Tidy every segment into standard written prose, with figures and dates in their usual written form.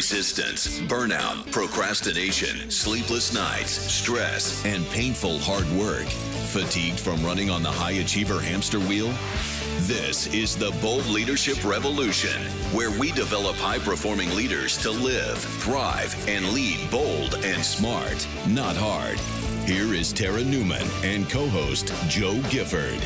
resistance, burnout, procrastination, sleepless nights, stress, and painful hard work. Fatigued from running on the high achiever hamster wheel? This is the Bold Leadership Revolution, where we develop high-performing leaders to live, thrive, and lead bold and smart, not hard. Here is Tara Newman and co-host Joe Gifford.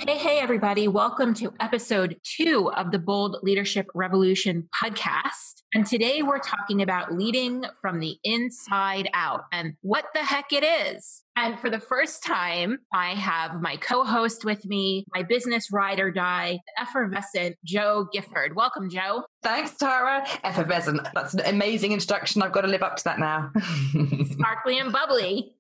Hey, everybody. Welcome to episode 2 of the Bold Leadership Revolution podcast. And today we're talking about leading from the inside out and what the heck it is. And for the first time, I have my co-host with me, my business ride or die, the effervescent Joe Gifford. Welcome, Joe. Thanks, Tara. Effervescent. That's an amazing introduction. I've got to live up to that now. Sparkly and bubbly.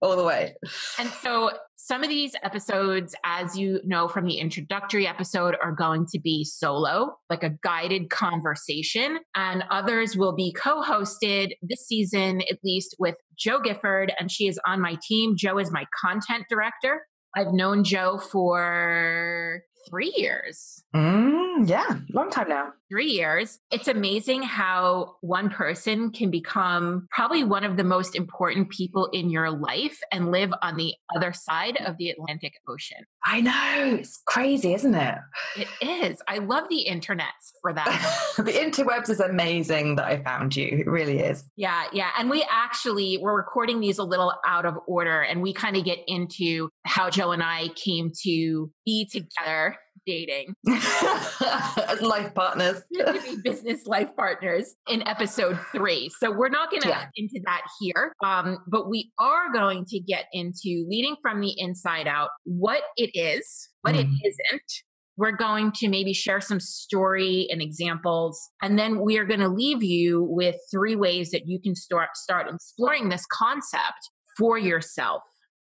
All the way. And so some of these episodes, as you know from the introductory episode, are going to be solo, like a guided conversation. And others will be co-hosted this season, at least with Joe Gifford. And she is on my team. Joe is my content director. I've known Joe for 3 years. Yeah, long time now. 3 years. It's amazing how one person can become probably one of the most important people in your life and live on the other side of the Atlantic Ocean. I know. It's crazy, isn't it? It is. I love the internets for that. The interwebs is amazing that I found you. It really is. Yeah. And we're recording these a little out of order, and we kind of get into how Joe and I came to be together dating as life partners, to be business life partners in episode 3. So we're not going to get into that here, but we are going to get into leading from the inside out, what it is, what it isn't. We're going to maybe share some story and examples, and then we are going to leave you with 3 ways that you can start exploring this concept for yourself.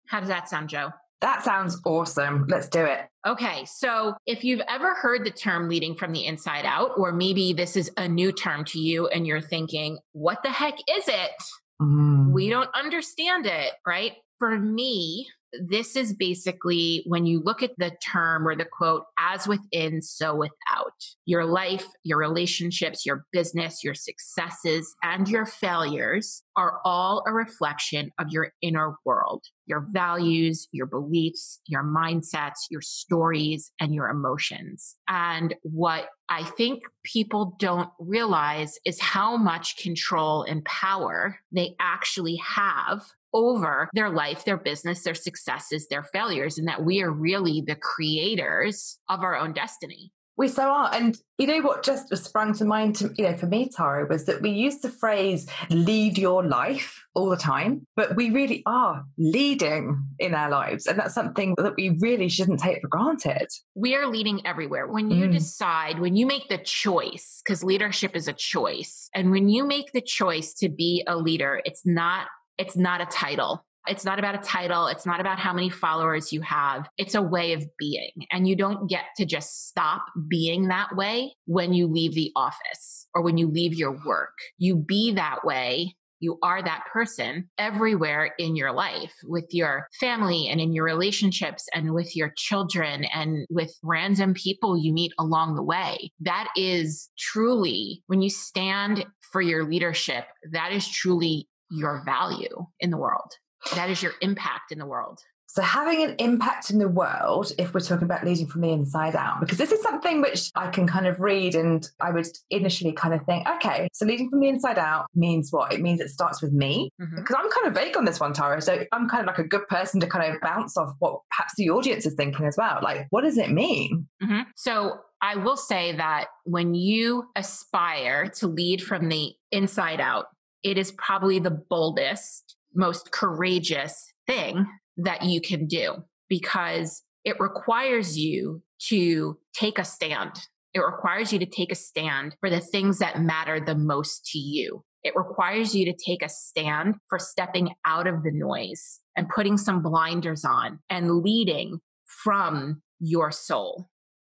How does that sound, Joe? That sounds awesome. Let's do it. Okay. So if you've ever heard the term leading from the inside out, or maybe this is a new term to you and you're thinking, what the heck is it? We don't understand it, right? For me, this is basically when you look at the term or the quote, as within, so without. Your life, your relationships, your business, your successes, and your failures are all a reflection of your inner world, your values, your beliefs, your mindsets, your stories, and your emotions. And what I think people don't realize is how much control and power they actually have over their life, their business, their successes, their failures, and that we are really the creators of our own destiny. We so are. And you know what just sprung to mind for me, Tara, was that we use the phrase lead your life all the time, but we really are leading in our lives. And that's something that we really shouldn't take for granted. We are leading everywhere. When you decide, when you make the choice, because leadership is a choice. And when you make the choice to be a leader, it's not a title. It's not about a title. It's not about how many followers you have. It's a way of being. And you don't get to just stop being that way when you leave the office or when you leave your work. You be that way. You are that person everywhere in your life, with your family and in your relationships and with your children and with random people you meet along the way. That is truly, when you stand for your leadership, that is truly your value in the world. That is your impact in the world. So having an impact in the world, if we're talking about leading from the inside out, because this is something which I can kind of read and I would initially kind of think, okay, so leading from the inside out means what? It means it starts with me. Because I'm kind of vague on this one, Tara. So I'm kind of like a good person to kind of bounce off what perhaps the audience is thinking as well. Like, what does it mean? So I will say that when you aspire to lead from the inside out, it is probably the boldest, most courageous thing that you can do, because it requires you to take a stand. It requires you to take a stand for the things that matter the most to you. It requires you to take a stand for stepping out of the noise and putting some blinders on and leading from your soul.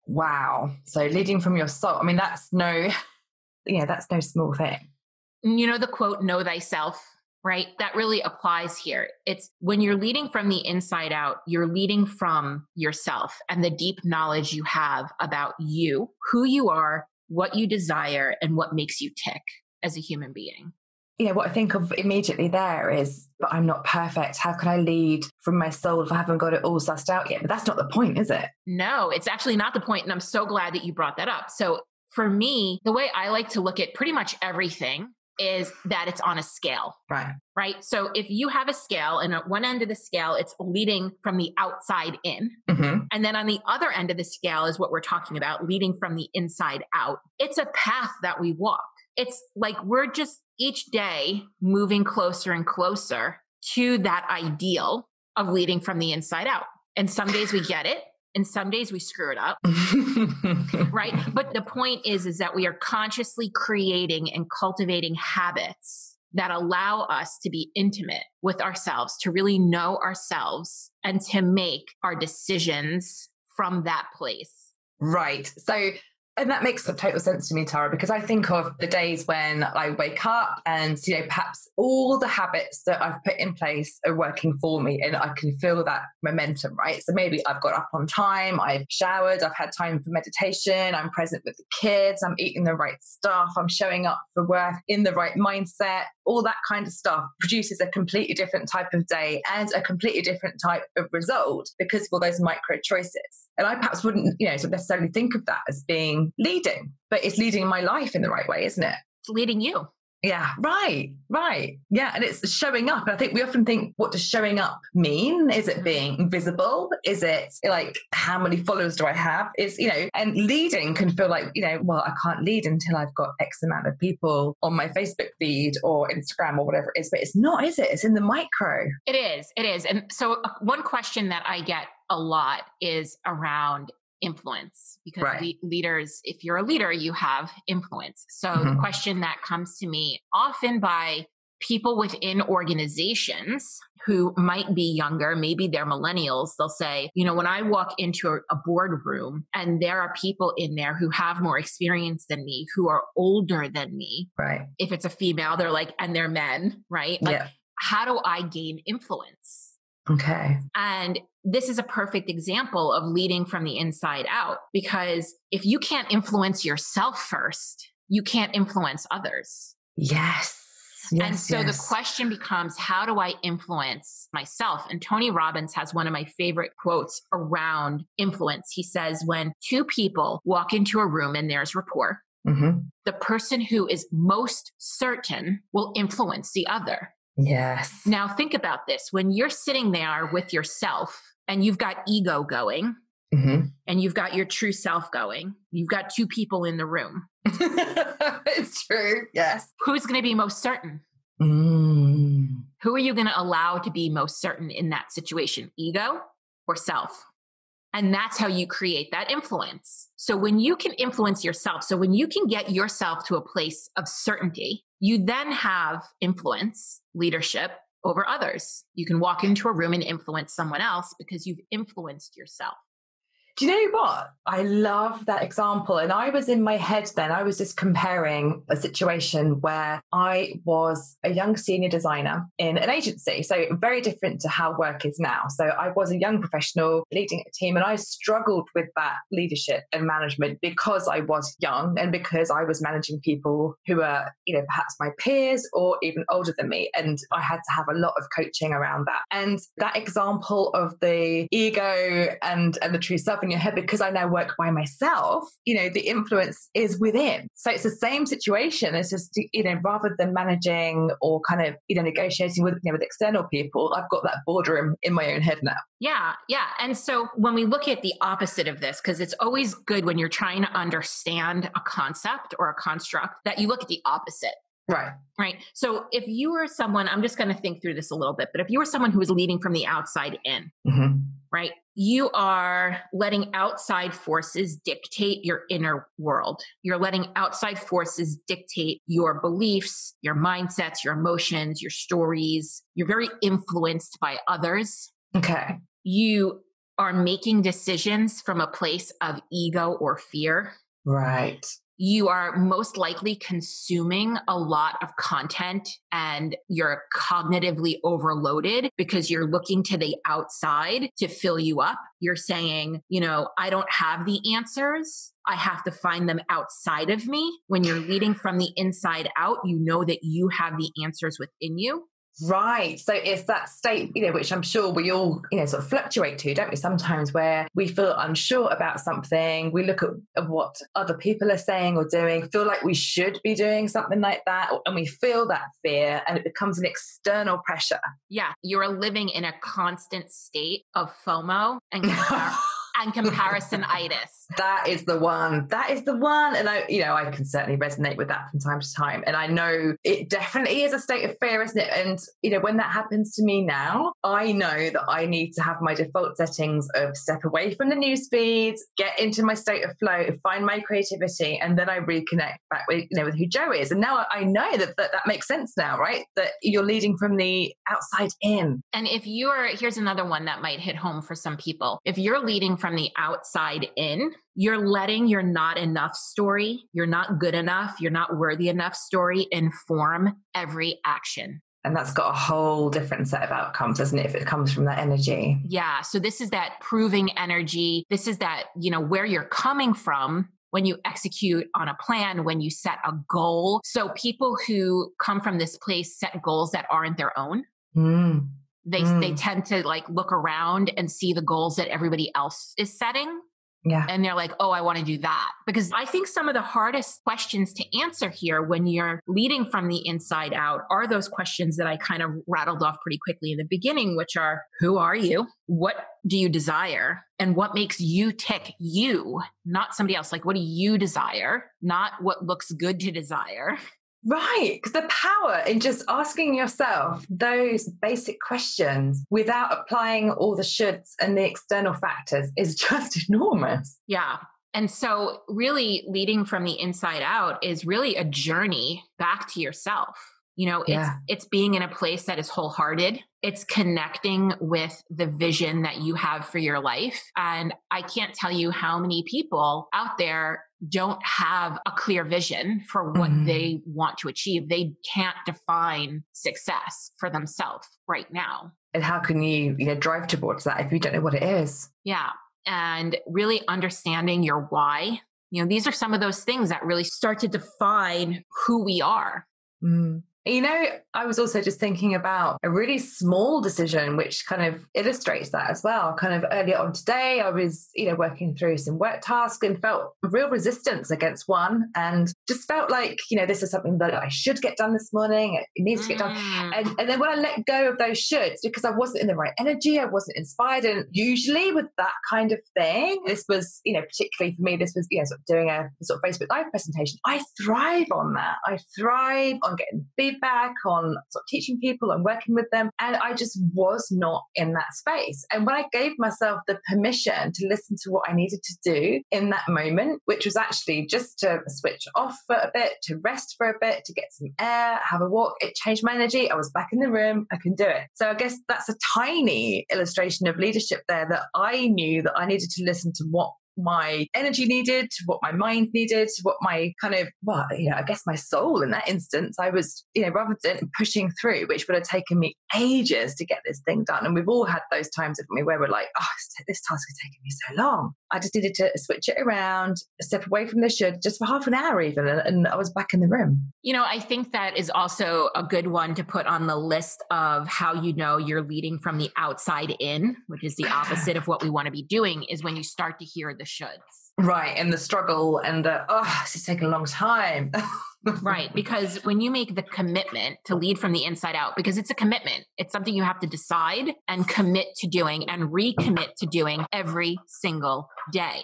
Wow. So leading from your soul. I mean, that's no small thing. You know the quote, know thyself, right? That really applies here. It's when you're leading from the inside out, you're leading from yourself and the deep knowledge you have about you, who you are, what you desire, and what makes you tick as a human being. What I think of immediately there is, but I'm not perfect. How can I lead from my soul if I haven't got it all sussed out yet? But that's not the point, is it? No, it's actually not the point. And I'm so glad that you brought that up. So for me, the way I like to look at pretty much everything is that it's on a scale. Right. So if you have a scale and at one end of the scale, it's leading from the outside in. Mm-hmm. And then on the other end of the scale is what we're talking about, leading from the inside out. It's a path that we walk. It's like we're just each day moving closer and closer to that ideal of leading from the inside out. And some days we get it. And some days we screw it up, right? But the point is that we are consciously creating and cultivating habits that allow us to be intimate with ourselves, to really know ourselves and to make our decisions from that place. Right. So, and that makes total sense to me, Tara, because I think of the days when I wake up and, perhaps all the habits that I've put in place are working for me and I can feel that momentum, right? So maybe I've got up on time, I've showered, I've had time for meditation, I'm present with the kids, I'm eating the right stuff, I'm showing up for work in the right mindset. All that kind of stuff produces a completely different type of day and a completely different type of result because of all those micro choices. And I perhaps wouldn't, necessarily think of that as being leading, but it's leading my life in the right way, isn't it? It's leading you. Yeah, right. Yeah, and it's showing up. And I think we often think, what does showing up mean? Is it being visible? Is it like, how many followers do I have? And leading can feel like, well, I can't lead until I've got X amount of people on my Facebook feed or Instagram or whatever it is. But it's not, is it? It's in the micro. It is. And so one question that I get a lot is around influence, because leaders, if you're a leader, you have influence. So the question that comes to me often by people within organizations who might be younger, maybe they're millennials, they'll say, when I walk into a boardroom and there are people in there who have more experience than me, who are older than me. Right. If it's a female, they're like, and they're men, right? Like, how do I gain influence? Okay. And this is a perfect example of leading from the inside out, because if you can't influence yourself first, you can't influence others. Yes. And so the question becomes, how do I influence myself? And Tony Robbins has one of my favorite quotes around influence. He says, when two people walk into a room and there's rapport, the person who is most certain will influence the other. Yes. Now think about this. When you're sitting there with yourself and you've got ego going and you've got your true self going, you've got two people in the room. It's true. Yes. Who's going to be most certain? Who are you going to allow to be most certain in that situation? Ego or self? And that's how you create that influence. So when you can influence yourself, so when you can get yourself to a place of certainty, you then have influence, leadership over others. You can walk into a room and influence someone else because you've influenced yourself. Do you know what? I love that example. And I was in my head then, I was just comparing a situation where I was a young senior designer in an agency. So very different to how work is now. So I was a young professional leading a team and I struggled with that leadership and management because I was young and because I was managing people who were, perhaps my peers or even older than me. And I had to have a lot of coaching around that. And that example of the ego and the true self in your head, because I now work by myself, the influence is within. So it's the same situation. It's just, rather than managing or kind of, negotiating with external people, I've got that boardroom in my own head now. Yeah. And so when we look at the opposite of this, because it's always good when you're trying to understand a concept or a construct that you look at the opposite. Right. So if you were someone, I'm just going to think through this a little bit, but if you were someone who was leading from the outside in, right, you are letting outside forces dictate your inner world. You're letting outside forces dictate your beliefs, your mindsets, your emotions, your stories. You're very influenced by others. Okay. You are making decisions from a place of ego or fear. Right. you are most likely consuming a lot of content and you're cognitively overloaded because you're looking to the outside to fill you up. You're saying, I don't have the answers. I have to find them outside of me. When you're leading from the inside out, you know that you have the answers within you. Right. So it's that state, which I'm sure we all, sort of fluctuate to, don't we? Sometimes where we feel unsure about something, we look at what other people are saying or doing, feel like we should be doing something like that. And we feel that fear and it becomes an external pressure. Yeah. You're living in a constant state of FOMO and comparisonitis. That is the one. And I can certainly resonate with that from time to time. And I know it definitely is a state of fear, isn't it? And, when that happens to me now, I know that I need to have my default settings of step away from the news feeds, get into my state of flow, find my creativity, and then I reconnect back with, with who Joe is. And now I know that makes sense now, right? That you're leading from the outside in. And here's another one that might hit home for some people. If you're leading from the outside in, you're letting your not enough story, you're not good enough, you're not worthy enough story inform every action. And that's got a whole different set of outcomes, doesn't it, if it comes from that energy? Yeah. So this is that proving energy. This is that, where you're coming from when you execute on a plan, when you set a goal. So people who come from this place set goals that aren't their own. They tend to look around and see the goals that everybody else is setting. Yeah. And they're like, oh, I want to do that. Because I think some of the hardest questions to answer here when you're leading from the inside out are those questions that I kind of rattled off pretty quickly in the beginning, which are, who are you? What do you desire? And what makes you tick? You, not somebody else. What do you desire? Not what looks good to desire. Right. Because the power in just asking yourself those basic questions without applying all the shoulds and the external factors is just enormous. Yeah. And so really leading from the inside out is really a journey back to yourself. It's being in a place that is wholehearted. It's connecting with the vision that you have for your life. And I can't tell you how many people out there don't have a clear vision for what they want to achieve. They can't define success for themselves right now. And how can you, drive towards that if you don't know what it is? Yeah. And really understanding your why. These are some of those things that really start to define who we are. I was also just thinking about a really small decision, which kind of illustrates that as well. Kind of earlier on today, I was, working through some work tasks and felt real resistance against one and just felt like, this is something that I should get done this morning. It needs to get done. And then when I let go of those shoulds, because I wasn't in the right energy, I wasn't inspired. And usually with that kind of thing, this was, particularly for me, this was, sort of doing a sort of Facebook Live presentation. I thrive on that. I thrive on getting feedback, on sort of teaching people and working with them. And I just was not in that space. And when I gave myself the permission to listen to what I needed to do in that moment, which was actually just to switch off for a bit, to rest for a bit, to get some air, have a walk, it changed my energy. I was back in the room. I can do it. So I guess that's a tiny illustration of leadership there, that I knew that I needed to listen to what my energy needed, to what my mind needed, to what my kind of, I guess my soul in that instance, I was, rather than pushing through, which would have taken me ages to get this thing done. And we've all had those times, haven't we, where we're like, this task is taking me so long. I just needed to switch it around, step away from the should just for half an hour even, and I was back in the room. I think that is also a good one to put on the list of how you're leading from the outside in, which is the opposite of what we want to be doing, is when you start to hear the shoulds. Right. And the struggle and this is taking a long time. Right. Because when you make the commitment to lead from the inside out, because it's a commitment, it's something you have to decide and commit to doing and recommit to doing every single day.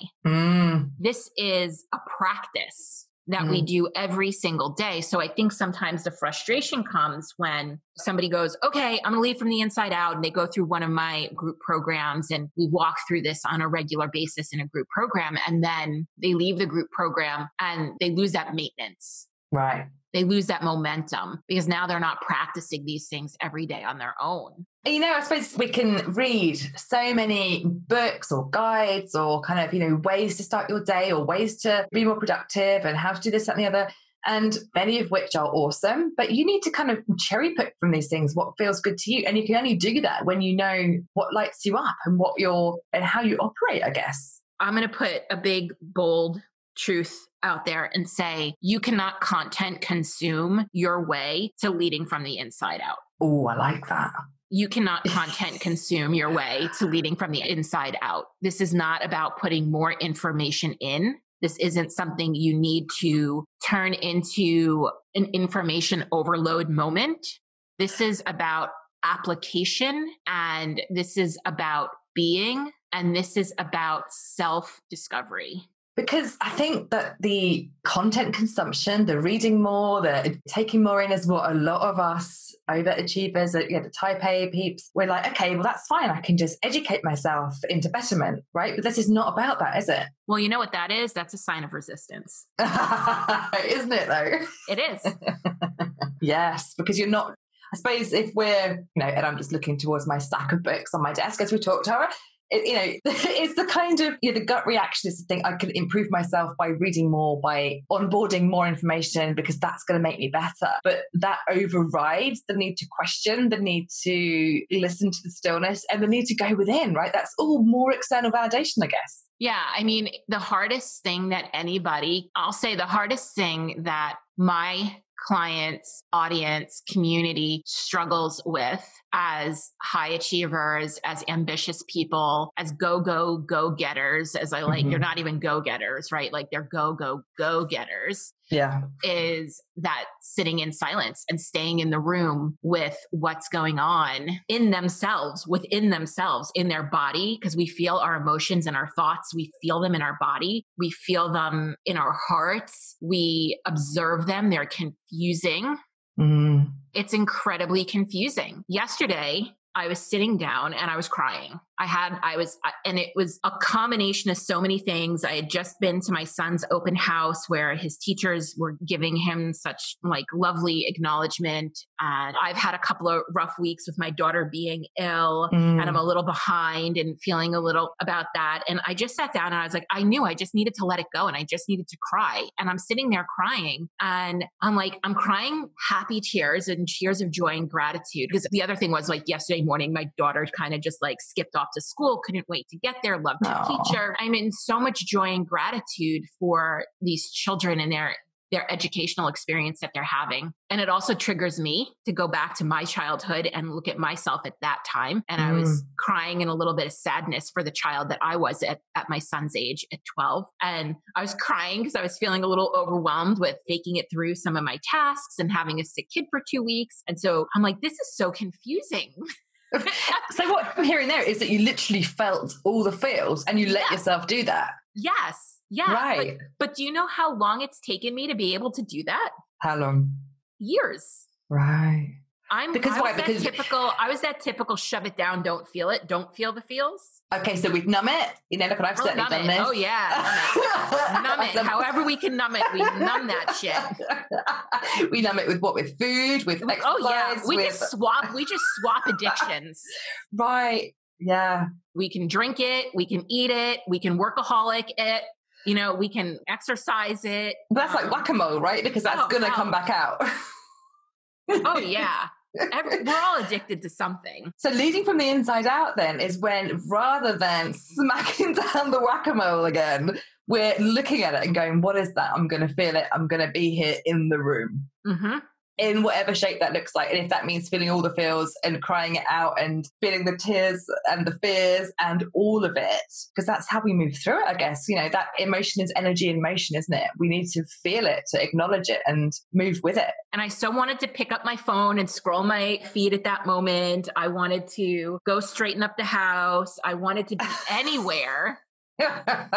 This is a practice that we do every single day. So I think sometimes the frustration comes when somebody goes, okay, I'm going to lead from the inside out. And they go through one of my group programs and we walk through this on a regular basis in a group program. And then they leave the group program and they lose that maintenance. Right. They lose that momentum because now they're not practicing these things every day on their own. I suppose we can read so many books or guides or kind of, ways to start your day or ways to be more productive and how to do this, that, and the other, and many of which are awesome. But you need to kind of cherry pick from these things what feels good to you. And you can only do that when you know what lights you up and and how you operate, I guess. I'm going to put a big, bold truth out there and say, you cannot content consume your way to leading from the inside out. Oh, I like that. You cannot content consume your way to leading from the inside out. This is not about putting more information in. This isn't something you need to turn into an information overload moment. This is about application, and this is about being, and this is about self-discovery. Because I think that the content consumption, the reading more, the taking more in is what a lot of us overachievers, the type A peeps, we're like, okay, well, that's fine. I can just educate myself into betterment, right? But this is not about that, is it? Well, you know what that is? That's a sign of resistance. Isn't it, though? It is. Yes, because you're not, I suppose if we're, and I'm just looking towards my stack of books on my desk as we talk, Tara, it's the kind of, the gut reaction is to think I can improve myself by reading more, by onboarding more information, because that's going to make me better. But that overrides the need to question, the need to listen to the stillness, and the need to go within, right? That's all more external validation, I guess. Yeah. I mean, the hardest thing that the hardest thing that my clients, audience, community struggles with as high achievers, as ambitious people, as go-getters, as I like, you're not even go-getters, right? Like they're go-getters. Yeah. Is that sitting in silence and staying in the room with what's going on in themselves, within themselves, in their body, because we feel our emotions and our thoughts. We feel them in our body. We feel them in our hearts. We observe them. They're confusing. It's incredibly confusing. Yesterday, I was sitting down and I was crying. And it was a combination of so many things. I had just been to my son's open house where his teachers were giving him such lovely acknowledgement. And I've had a couple of rough weeks with my daughter being ill and I'm a little behind and feeling a little about that. And I just sat down and I was like, I knew I just needed to let it go and I just needed to cry. And I'm sitting there crying and I'm crying happy tears and tears of joy and gratitude. Because the other thing was yesterday morning, my daughter kind of just skipped off to school, couldn't wait to get there, loved her teacher. I'm in so much joy and gratitude for these children and their educational experience that they're having. And it also triggers me to go back to my childhood and look at myself at that time. And I was crying in a little bit of sadness for the child that I was at my son's age at 12. And I was crying because I was feeling a little overwhelmed with making it through some of my tasks and having a sick kid for 2 weeks. And so I'm like, this is so confusing. So what I'm hearing there is that you literally felt all the feels and you let yourself do that. Yes. Yeah. Right. But do you know how long it's taken me to be able to do that? How long? Years. Right. I was that typical shove it down, don't feel it, don't feel the feels. Okay, so we numb it. Look, I've certainly done this. Oh yeah, numb it. However we can numb it, we numb that shit. We numb it with what? With food, with exercise. Oh yeah, we just swap addictions. Right. Yeah. We can drink it, we can eat it, we can workaholic it. We can exercise it. But that's like whack-a-mole, right? Because that's going to come back out. Oh, yeah. We're all addicted to something. So leading from the inside out then is when, rather than smacking down the whack-a-mole again, we're looking at it and going, what is that? I'm going to feel it. I'm going to be here in the room. In whatever shape that looks like. And if that means feeling all the feels and crying it out and feeling the tears and the fears and all of it, because that's how we move through it, I guess. That emotion is energy in motion, isn't it? We need to feel it, to acknowledge it and move with it. And I so wanted to pick up my phone and scroll my feed at that moment. I wanted to go straighten up the house. I wanted to be anywhere. Yeah.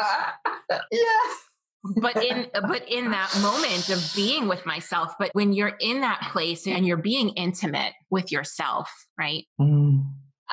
But in that moment of being with myself, but when you're in that place and you're being intimate with yourself, right?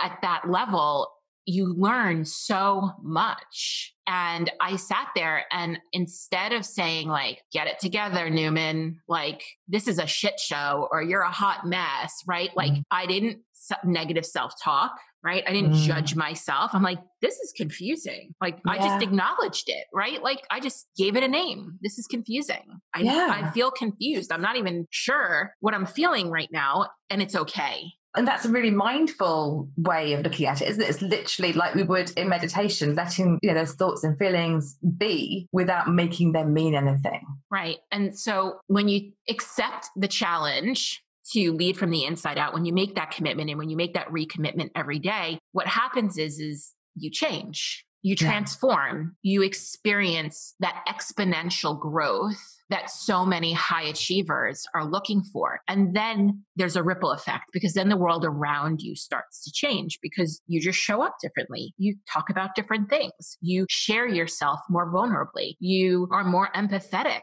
At that level, you learn so much. And I sat there, and instead of saying like, get it together, Newman, like this is a shit show or you're a hot mess, right? Like I didn't negative self-talk, right? I didn't judge myself. I'm like, this is confusing. Like I just acknowledged it, right? Like I just gave it a name. This is confusing. I feel confused. I'm not even sure what I'm feeling right now, and it's okay. And that's a really mindful way of looking at it, isn't it? It's literally like we would in meditation, letting, those thoughts and feelings be without making them mean anything. Right. And so when you accept the challenge to lead from the inside out, when you make that commitment and when you make that recommitment every day, what happens is you change. You transform, you experience that exponential growth that so many high achievers are looking for. And then there's a ripple effect, because then the world around you starts to change because you just show up differently. You talk about different things. You share yourself more vulnerably. You are more empathetic.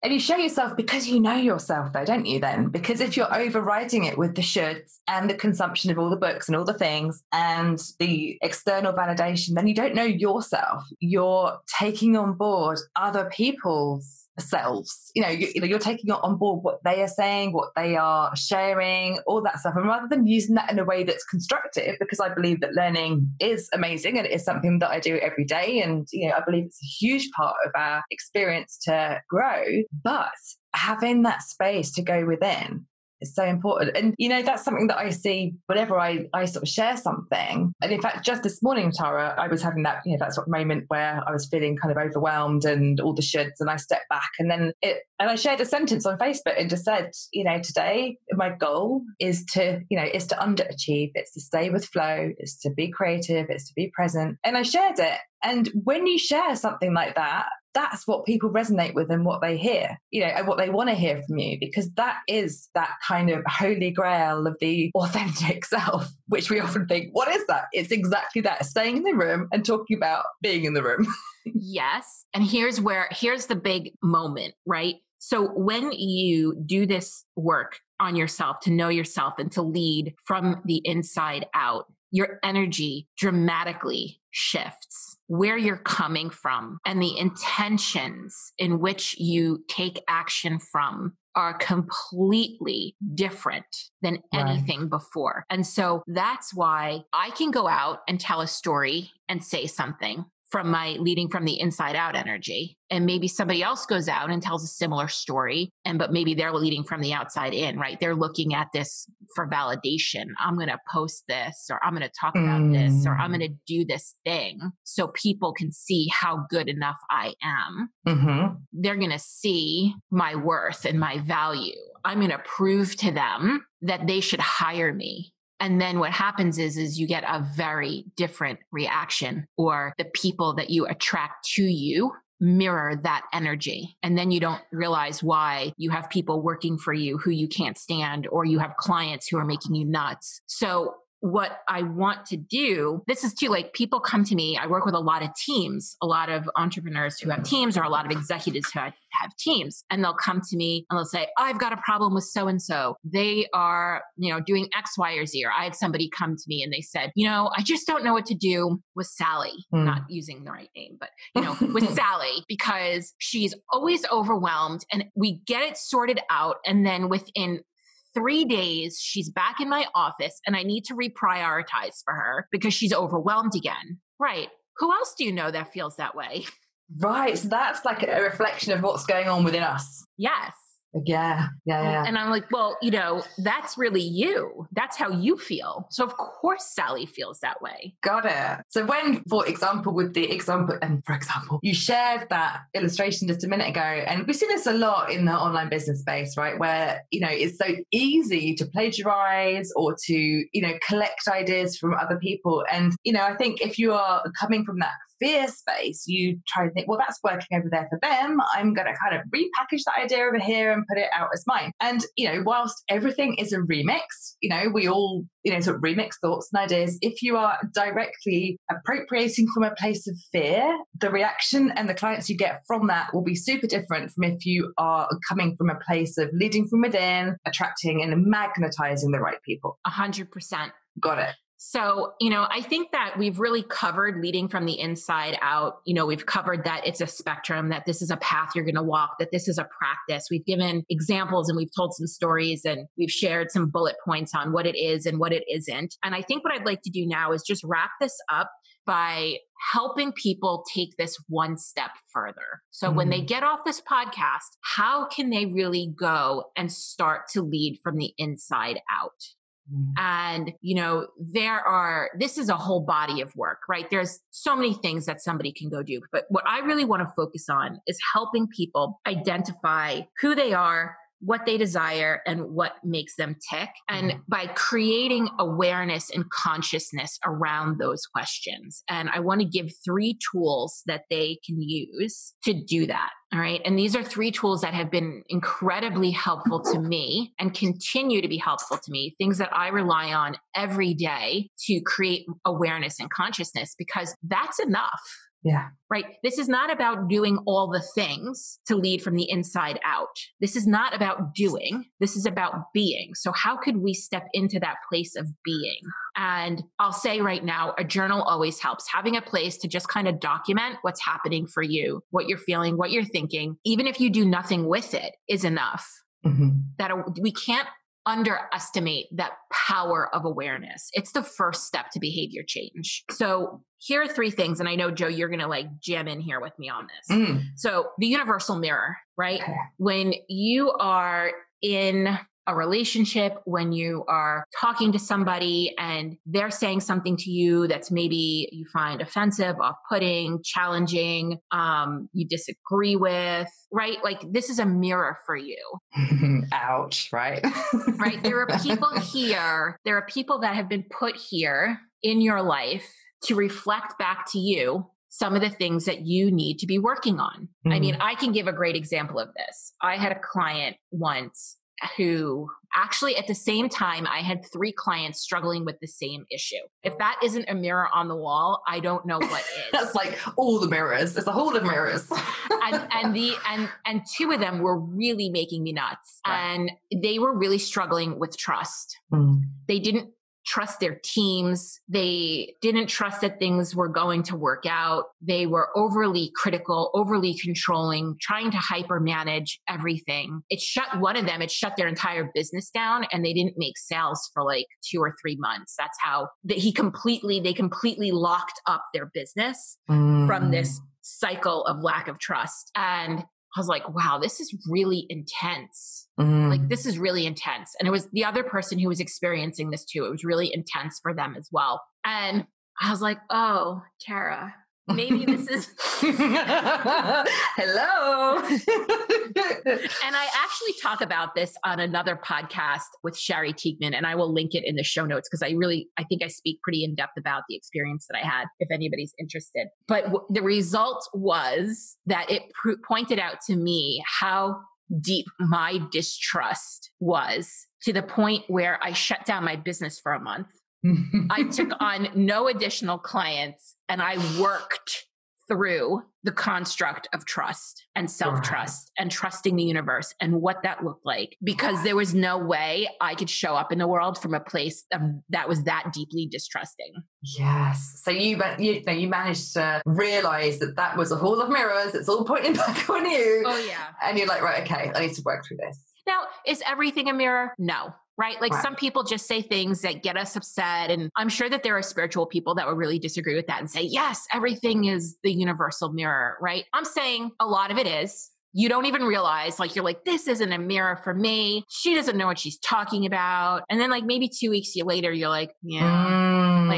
And you show yourself because you know yourself though, don't you then? Because if you're overriding it with the shoulds and the consumption of all the books and all the things and the external validation, then you don't know yourself. You're taking on board other people's selves. You're taking on board what they are saying, what they are sharing, all that stuff. And rather than using that in a way that's constructive, because I believe that learning is amazing and it is something that I do every day. And, I believe it's a huge part of our experience to grow. But having that space to go within is so important. And, that's something that I see whenever I sort of share something. And in fact, just this morning, Tara, I was having that, that sort of moment where I was feeling kind of overwhelmed and all the shoulds, and I stepped back and I shared a sentence on Facebook and just said, today my goal is to underachieve. It's to stay with flow. It's to be creative. It's to be present. And I shared it. And when you share something like that, that's what people resonate with and what they hear, and what they want to hear from you, because that is that kind of holy grail of the authentic self, which we often think, what is that? It's exactly that, staying in the room and talking about being in the room. Yes. And here's the big moment, right? So when you do this work on yourself, to know yourself and to lead from the inside out, your energy dramatically shifts. Where you're coming from and the intentions in which you take action from are completely different than anything before. And so that's why I can go out and tell a story and say something from my leading from the inside out energy. And maybe somebody else goes out and tells a similar story, but maybe they're leading from the outside in, right? They're looking at this for validation. I'm going to post this, or I'm going to talk about this, or I'm going to do this thing so people can see how good enough I am. Mm-hmm. They're going to see my worth and my value. I'm going to prove to them that they should hire me. And then what happens is you get a very different reaction, or the people that you attract to you mirror that energy. And then you don't realize why you have people working for you who you can't stand, or you have clients who are making you nuts. So what I want to do, this is too, like, people come to me. I work with a lot of teams, a lot of entrepreneurs who have teams, or a lot of executives who have teams. And they'll come to me and they'll say, I've got a problem with so-and-so. They are, doing X, Y, or Z. Or I had somebody come to me and they said, I just don't know what to do with Sally, not using the right name, but, with Sally, because she's always overwhelmed, and we get it sorted out. And then within 3 days, she's back in my office and I need to reprioritize for her because she's overwhelmed again. Right. Who else do you know that feels that way? Right. So that's like a reflection of what's going on within us. Yes. Yeah. And I'm like, well, that's really you. That's how you feel. So of course Sally feels that way. Got it. So when, for example, you shared that illustration just a minute ago, and we see this a lot in the online business space, right? Where, it's so easy to plagiarize or to, collect ideas from other people. And, I think if you are coming from that fear space, you try and think, well, that's working over there for them. I'm going to kind of repackage that idea over here and put it out as mine. And, whilst everything is a remix, we all, sort of remix thoughts and ideas. If you are directly appropriating from a place of fear, the reaction and the clients you get from that will be super different from if you are coming from a place of leading from within, attracting and magnetizing the right people. 100%. Got it. So, I think that we've really covered leading from the inside out. We've covered that it's a spectrum, that this is a path you're going to walk, that this is a practice. We've given examples and we've told some stories and we've shared some bullet points on what it is and what it isn't. And I think what I'd like to do now is just wrap this up by helping people take this one step further. So when they get off this podcast, how can they really go and start to lead from the inside out? And, this is a whole body of work, right? There's so many things that somebody can go do. But what I really want to focus on is helping people identify who they are, what they desire, and what makes them tick. And by creating awareness and consciousness around those questions. And I want to give 3 tools that they can use to do that. All right. And these are 3 tools that have been incredibly helpful to me and continue to be helpful to me, things that I rely on every day to create awareness and consciousness, because that's enough. Yeah. Right. This is not about doing all the things to lead from the inside out. This is not about doing. This is about being. So how could we step into that place of being? And I'll say right now, a journal always helps. Having a place to just kind of document what's happening for you, what you're feeling, what you're thinking, even if you do nothing with it, is enough. That we can't underestimate that power of awareness. It's the first step to behavior change. So here are 3 things. And I know, Joe, you're going to jam in here with me on this. So the universal mirror, right? Okay. When you are in a relationship, when you are talking to somebody and they're saying something to you that's maybe you find offensive, off-putting, challenging, you disagree with, right? This is a mirror for you. Ouch, right? Right. There are people here. There are people that have been put here in your life to reflect back to you some of the things that you need to be working on. I mean, I can give a great example of this. I had a client once who actually at the same time, I had 3 clients struggling with the same issue. If that isn't a mirror on the wall, I don't know what is. That's all the mirrors. It's a whole of mirrors. and 2 of them were really making me nuts. Right. And they were really struggling with trust. They didn't trust their teams. They didn't trust that things were going to work out. They were overly critical, overly controlling, trying to hyper manage everything. It shut their entire business down, and they didn't make sales for 2 or 3 months. That's how they completely locked up their business from this cycle of lack of trust. And I was like, wow, this is really intense. This is really intense. And it was the other person who was experiencing this too. It was really intense for them as well. And I was like, oh, Tara, maybe this is hello. And I actually talk about this on another podcast with Shari Teigman, and I will link it in the show notes because I think I speak pretty in depth about the experience that I had if anybody's interested. But the result was that it pointed out to me how deep my distrust was, to the point where I shut down my business for a month. I took on no additional clients, and I worked through the construct of trust and self-trust and trusting the universe and what that looked like, because there was no way I could show up in the world from a place that was that deeply distrusting. Yes. So you managed to realize that was a hall of mirrors. It's all pointing back on you. Oh yeah. And you're like, right, okay, I need to work through this. Now, is everything a mirror? No. Right? Some people just say things that get us upset. And I'm sure that there are spiritual people that would really disagree with that and say, yes, everything is the universal mirror, right? I'm saying a lot of it is. You don't even realize, you're like, this isn't a mirror for me. She doesn't know what she's talking about. And then maybe 2 weeks later, you're like, yeah,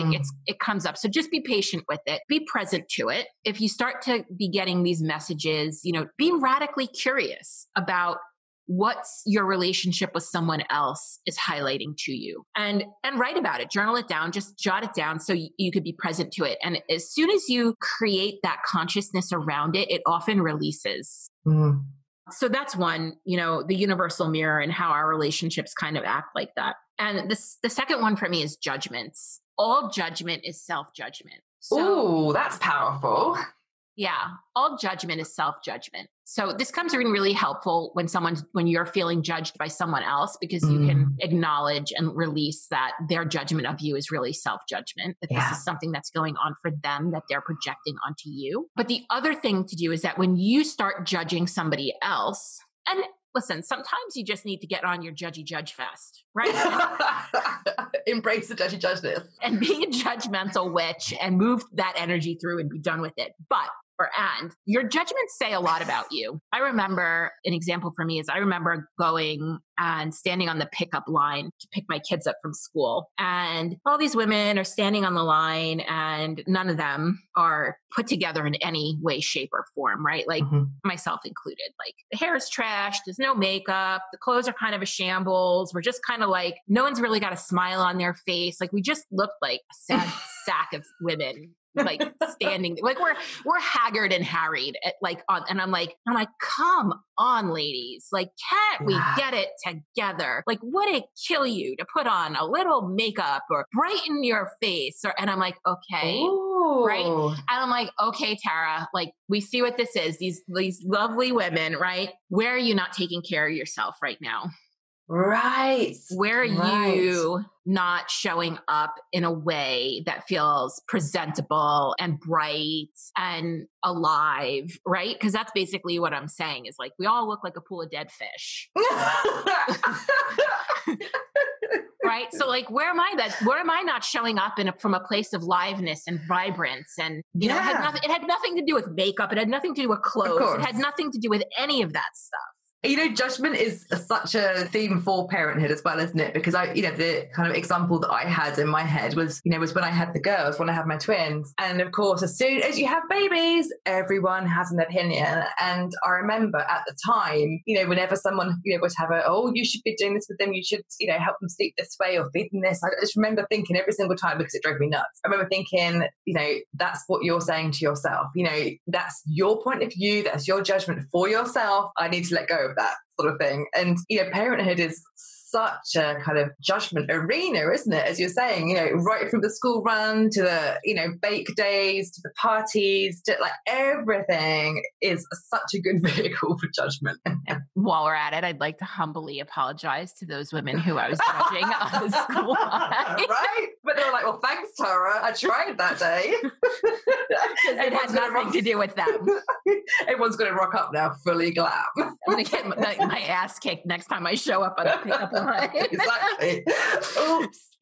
it comes up. So just be patient with it. Be present to it. If you start to be getting these messages, be radically curious about what's your relationship with someone else is highlighting to you, and write about it, journal it down, just jot it down so you could be present to it. And as soon as you create that consciousness around it, it often releases. So that's one, the universal mirror and how our relationships kind of act like that. And the second one for me is judgments. All judgment is self-judgment. Ooh, that's powerful. Yeah. All judgment is self-judgment. So this comes in really helpful when you're feeling judged by someone else, because you can acknowledge and release that their judgment of you is really self-judgment, that this is something that's going on for them that they're projecting onto you. But the other thing to do is that when you start judging somebody else, and listen, sometimes you just need to get on your judgy judge fest, right? Embrace the judgy judgeness. And be a judgmental witch and move that energy through and be done with it. But your judgments say a lot about you. I remember an example for me is I remember going and standing on the pickup line to pick my kids up from school. And all these women are standing on the line and none of them are put together in any way, shape, or form, right? Like myself included. Like the hair is trashed, there's no makeup, the clothes are kind of a shambles. We're just kind of like, no one's really got a smile on their face. Like we just looked like a sad sack of women. Like standing, like we're haggard and harried and I'm like, come on, ladies, like, can't we get it together? Like, would it kill you to put on a little makeup or brighten your face? And I'm like, okay. Ooh. Right. And I'm like, okay, Tara, like we see what this is. These lovely women, right? Where are you not taking care of yourself right now? Right. Where are you not showing up in a way that feels presentable and bright and alive, right? Because that's basically what I'm saying is like, we all look like a pool of dead fish. Right? So like, where am I not showing up from a place of liveness and vibrance? And, you know, it had nothing to do with makeup. It had nothing to do with clothes. It had nothing to do with any of that stuff. You know, judgment is such a theme for parenthood as well, isn't it? Because the kind of example that I had in my head was when I had the girls, when I had my twins. And of course, as soon as you have babies, everyone has an opinion. And I remember at the time, whenever someone, would have you should be doing this with them, you should, help them sleep this way or feed them this. I just remember thinking every single time, because it drove me nuts. I remember thinking, that's what you're saying to yourself. That's your point of view. That's your judgment for yourself. I need to let go of that sort of thing. And parenthood is such a kind of judgment arena, isn't it? As you're saying, right from the school run to the bake days to the parties, to like everything is such a good vehicle for judgment. While we're at it, I'd like to humbly apologize to those women who I was judging on the school line. Right? But they were like, well, thanks, Tara. I tried that day. It had nothing to do with them. Everyone's going to rock up now fully glam. I'm going to get my ass kicked next time I show up on the pickup line. Exactly. Oops.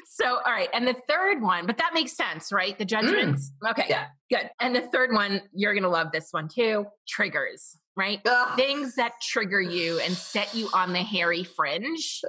So, all right. And the third one, but that makes sense, right? The judgments. Okay. Yeah. Good. And the third one, you're going to love this one too. Triggers, right? Ugh. Things that trigger you and set you on the hairy fringe.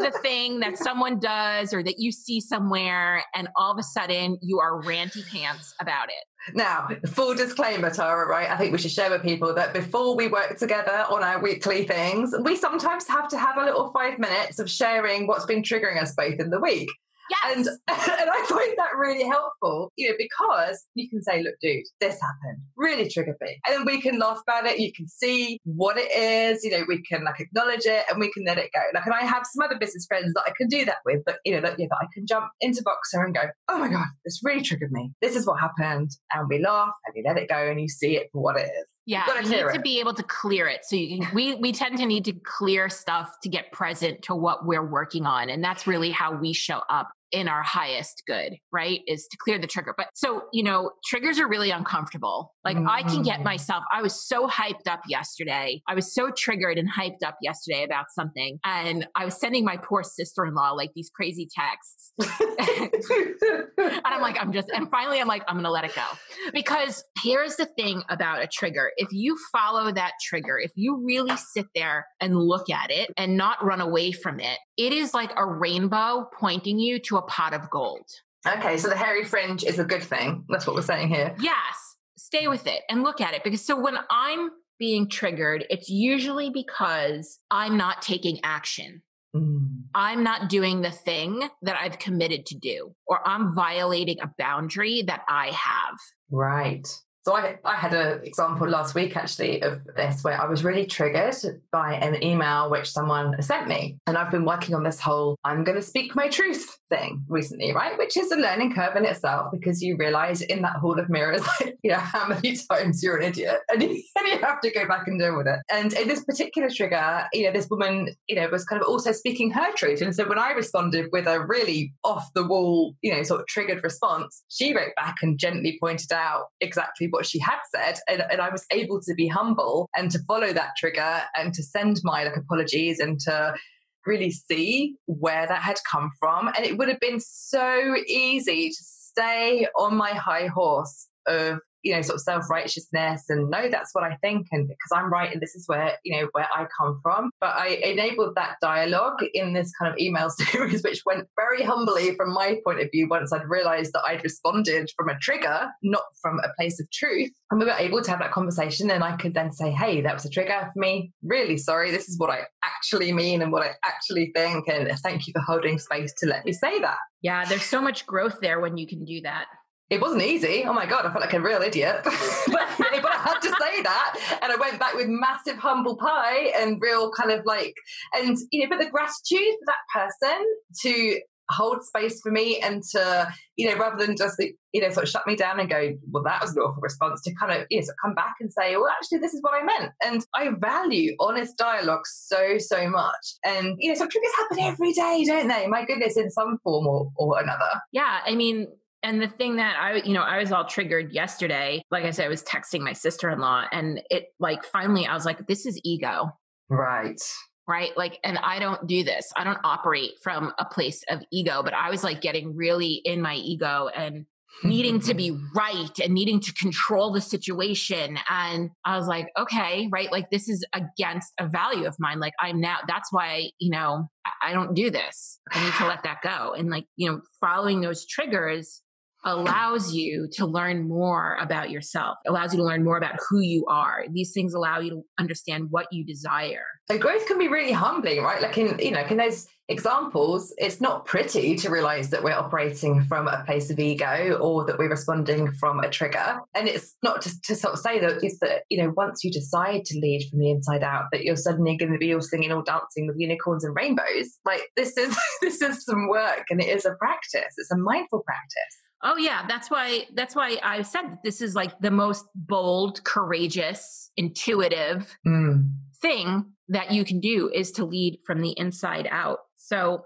The thing that someone does or that you see somewhere and all of a sudden you are ranty pants about it. Now, full disclaimer, Tara, right? I think we should share with people that before we work together on our weekly things, we sometimes have to have a little 5 minutes of sharing what's been triggering us both in the week. Yes. And I find that really helpful, because you can say, look, dude, this happened, really triggered me. And then we can laugh about it. You can see what it is, we can acknowledge it and we can let it go. And I have some other business friends that I can do that with, but that I can jump into Voxer and go, oh my God, this really triggered me. This is what happened. And we laugh and we let it go and you see it for what it is. Yeah, you need to be able to clear it. So you can, we tend to need to clear stuff to get present to what we're working on. And that's really how we show up in our highest good, right? Is to clear the trigger. But so, triggers are really uncomfortable. Like I can get myself, I was so hyped up yesterday. I was so triggered and hyped up yesterday about something. And I was sending my poor sister-in-law like these crazy texts. And I'm like, finally I'm like, I'm going to let it go. Because here's the thing about a trigger. If you follow that trigger, if you really sit there and look at it and not run away from it, it is like a rainbow pointing you to a pot of gold. Okay, so the hairy fringe is a good thing. That's what we're saying here. Yes. Stay with it and look at it. Because so when I'm being triggered, it's usually because I'm not taking action. I'm not doing the thing that I've committed to do, or I'm violating a boundary that I have. Right. So I had an example last week actually of this where I was really triggered by an email which someone sent me. And I've been working on this whole I'm going to speak my truth thing recently, right? Which is a learning curve in itself because you realize in that hall of mirrors, how many times you're an idiot and you have to go back and deal with it. And in this particular trigger, this woman, was kind of also speaking her truth. And so when I responded with a really off the wall, sort of triggered response, she wrote back and gently pointed out exactly what she had said. And I was able to be humble and to follow that trigger and to send my apologies and to really see where that had come from. And it would have been so easy to stay on my high horse of sort of self-righteousness and no, that's what I think, and because I'm right and this is where where I come from. But I enabled that dialogue in this kind of email series, which went very humbly from my point of view once I'd realized that I'd responded from a trigger, not from a place of truth. And we were able to have that conversation, and I could then say, hey, that was a trigger for me. Really sorry. This is what I actually mean and what I actually think. And thank you for holding space to let me say that. Yeah, there's so much growth there when you can do that. It wasn't easy. Oh my God, I felt like a real idiot. but I had to say that. And I went back with massive humble pie and real kind of but the gratitude for that person to hold space for me and to, rather than just, sort of shut me down and go, well, that was an awful response, to kind of, sort of come back and say, well, actually, this is what I meant. And I value honest dialogue so, so much. And, so triggers happen every day, don't they? My goodness, in some form or another. Yeah. I mean, and the thing that I was all triggered yesterday, like I said, I was texting my sister-in-law and it finally I was like, this is ego. Right. And I don't do this. I don't operate from a place of ego, but I was getting really in my ego and needing to be right and needing to control the situation. And I was like, okay, right. This is against a value of mine. That's why, I don't do this. I need to let that go. And following those triggers allows you to learn more about yourself, allows you to learn more about who you are. These things allow you to understand what you desire. So growth can be really humbling, right? In those examples, it's not pretty to realize that we're operating from a place of ego or that we're responding from a trigger. And it's not just to sort of say that it's that, once you decide to lead from the inside out, that you're suddenly going to be all singing, all dancing with unicorns and rainbows. This is some work, and it is a practice. It's a mindful practice. Oh yeah. That's why I said that this is the most bold, courageous, intuitive thing that you can do is to lead from the inside out. So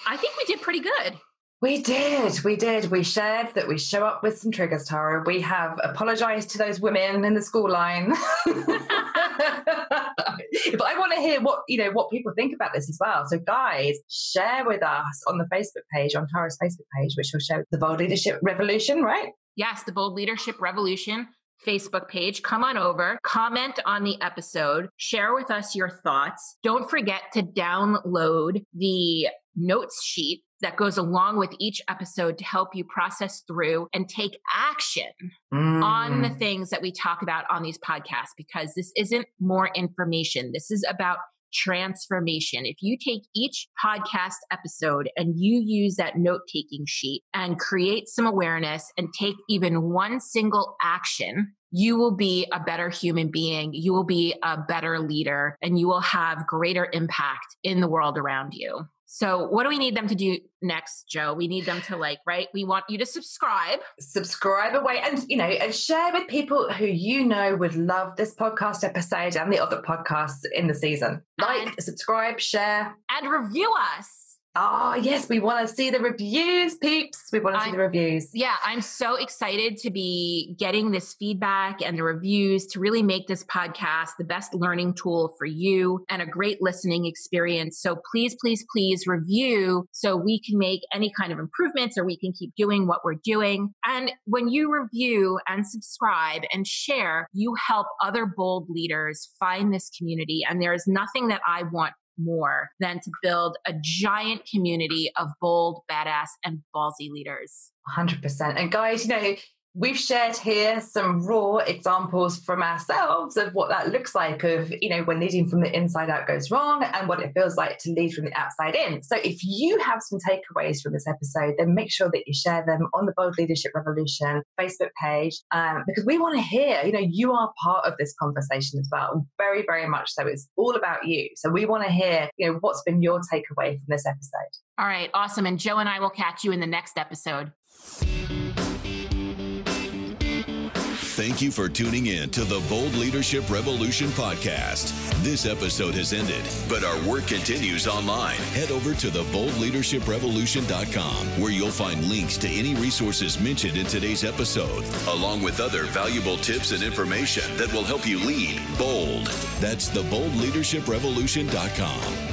I think we did pretty good. We did. We shared that we show up with some triggers, Tara. We have apologized to those women in the school line. But I want to hear what people think about this as well. So guys, share with us on the Facebook page, on Tara's Facebook page, which will show the Bold Leadership Revolution, right? Yes, the Bold Leadership Revolution Facebook page. Come on over, comment on the episode, share with us your thoughts. Don't forget to download the notes sheet that goes along with each episode to help you process through and take action on the things that we talk about on these podcasts, because this isn't more information. This is about transformation. If you take each podcast episode and you use that note-taking sheet and create some awareness and take even one single action, you will be a better human being. You will be a better leader, and you will have greater impact in the world around you. So what do we need them to do next, Joe? We need them to right? We want you to subscribe. Subscribe away and, and share with people who would love this podcast episode and the other podcasts in the season. Subscribe, share. And review us. Oh, yes. We want to see the reviews, peeps. We want to see the reviews. Yeah. I'm so excited to be getting this feedback and the reviews to really make this podcast the best learning tool for you and a great listening experience. So please, please, please review so we can make any kind of improvements or we can keep doing what we're doing. And when you review and subscribe and share, you help other bold leaders find this community. And there is nothing that I want more than to build a giant community of bold, badass, and ballsy leaders. 100%. And guys, we've shared here some raw examples from ourselves of what that looks like of, when leading from the inside out goes wrong and what it feels like to lead from the outside in. So if you have some takeaways from this episode, then make sure that you share them on the Bold Leadership Revolution Facebook page, because we want to hear, you are part of this conversation as well. Very, very much so. It's all about you. So we want to hear, what's been your takeaway from this episode. All right. Awesome. And Joe and I will catch you in the next episode. Thank you for tuning in to the Bold Leadership Revolution podcast. This episode has ended, but our work continues online. Head over to theboldleadershiprevolution.com, where you'll find links to any resources mentioned in today's episode, along with other valuable tips and information that will help you lead bold. That's theboldleadershiprevolution.com.